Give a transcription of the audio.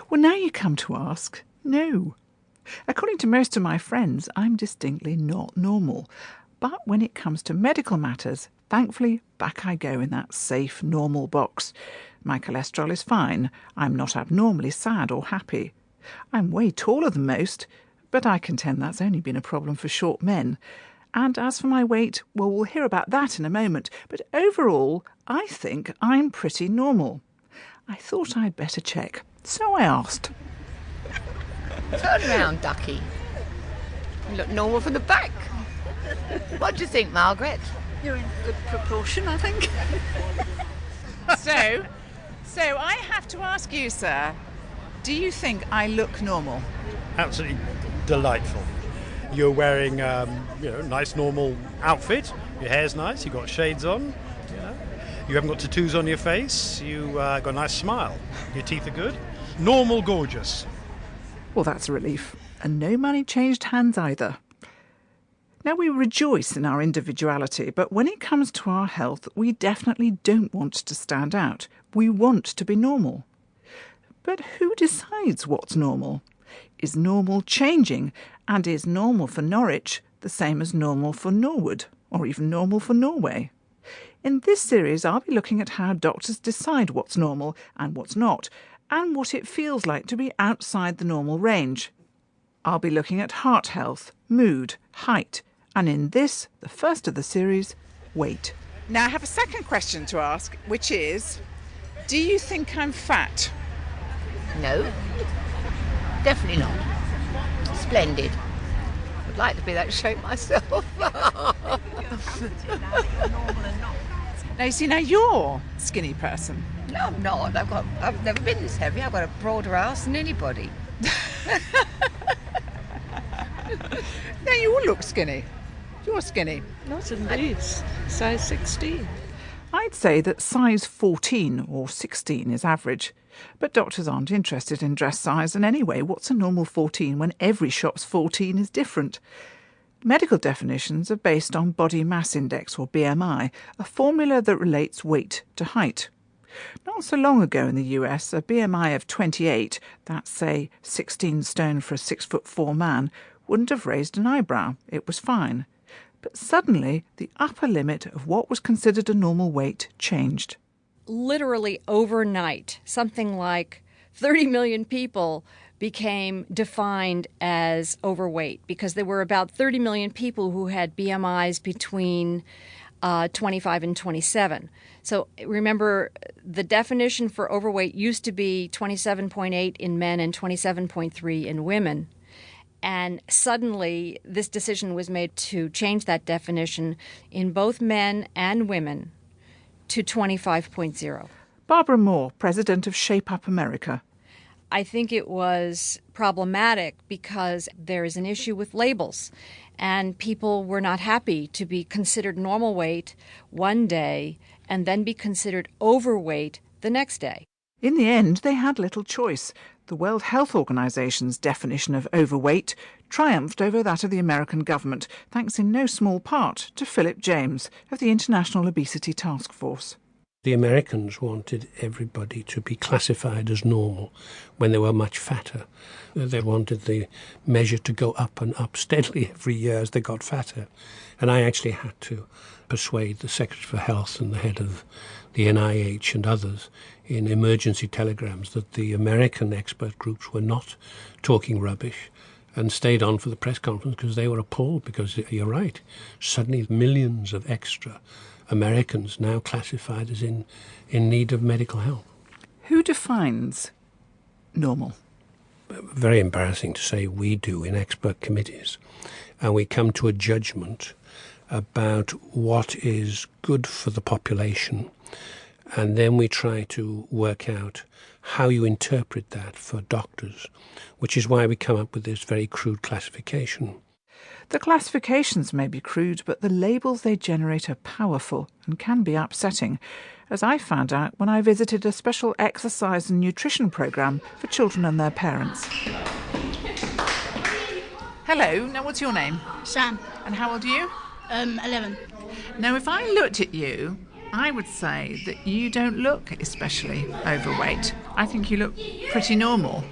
Well, now you come to ask, no. According to most of my friends, I'm distinctly not normal. But when it comes to medical matters, thankfully, back I go in that safe, normal box. My cholesterol is fine. I'm not abnormally sad or happy. I'm way taller than most, but I contend that's only been a problem for short men. And as for my weight, well, we'll hear about that in a moment. But overall, I think I'm pretty normal. I thought I'd better check, so I asked. Turn round, ducky. You look normal from the back. What do you think, Margaret? You're in good proportion, I think. So I have to ask you, sir, do you think I look normal? Absolutely delightful. You're wearing a nice normal outfit. Your hair's nice. You've got shades on. You haven't got tattoos on your face. You got a nice smile. Your teeth are good. Normal, gorgeous. Well, that's a relief. And no money changed hands either. Now, we rejoice in our individuality, but when it comes to our health, we definitely don't want to stand out. We want to be normal. But who decides what's normal? Is normal changing? And is normal for Norwich the same as normal for Norwood, or even normal for Norway? In this series, I'll be looking at how doctors decide what's normal and what's not, and what it feels like to be outside the normal range. I'll be looking at heart health, mood, height, and in this, the first of the series, weight. Now I have a second question to ask, which is, do you think I'm fat? No, definitely not. Splendid. I'd like to be that shape myself. Now you see, now you're a skinny person. No, I'm not. I've never been this heavy. I've got a broader ass than anybody. Now you all look skinny. You're skinny. Not indeed. Size 16. I'd say that size 14 or 16 is average. But doctors aren't interested in dress size, and anyway, what's a normal 14 when every shop's 14 is different? Medical definitions are based on body mass index, or BMI, a formula that relates weight to height. Not so long ago in the US, a BMI of 28, that's say 16 stone for a 6'4" man, wouldn't have raised an eyebrow. It was fine. But suddenly, the upper limit of what was considered a normal weight changed. Literally overnight, something like 30 million people became defined as overweight because there were about 30 million people who had BMIs between 25 and 27. So remember, the definition for overweight used to be 27.8 in men and 27.3 in women. And suddenly, this decision was made to change that definition in both men and women to 25.0. Barbara Moore, president of Shape Up America. I think it was problematic because there is an issue with labels, and people were not happy to be considered normal weight one day and then be considered overweight the next day. In the end, they had little choice. The World Health Organization's definition of overweight triumphed over that of the American government, thanks in no small part to Philip James of the International Obesity Task Force. The Americans wanted everybody to be classified as normal when they were much fatter. They wanted the measure to go up and up steadily every year as they got fatter. And I actually had to persuade the Secretary for Health and the head of the NIH and others in emergency telegrams that the American expert groups were not talking rubbish, and stayed on for the press conference because they were appalled, because you're right, suddenly millions of extra Americans now classified as in need of medical help. Who defines normal? Very embarrassing to say we do in expert committees. And we come to a judgment about what is good for the population, and then we try to work out how you interpret that for doctors, which is why we come up with this very crude classification. The classifications may be crude, but the labels they generate are powerful and can be upsetting, as I found out when I visited a special exercise and nutrition programme for children and their parents. Hello, now what's your name? Sam. And how old are you? 11. Now, if I looked at you, I would say that you don't look especially overweight. I think you look pretty normal.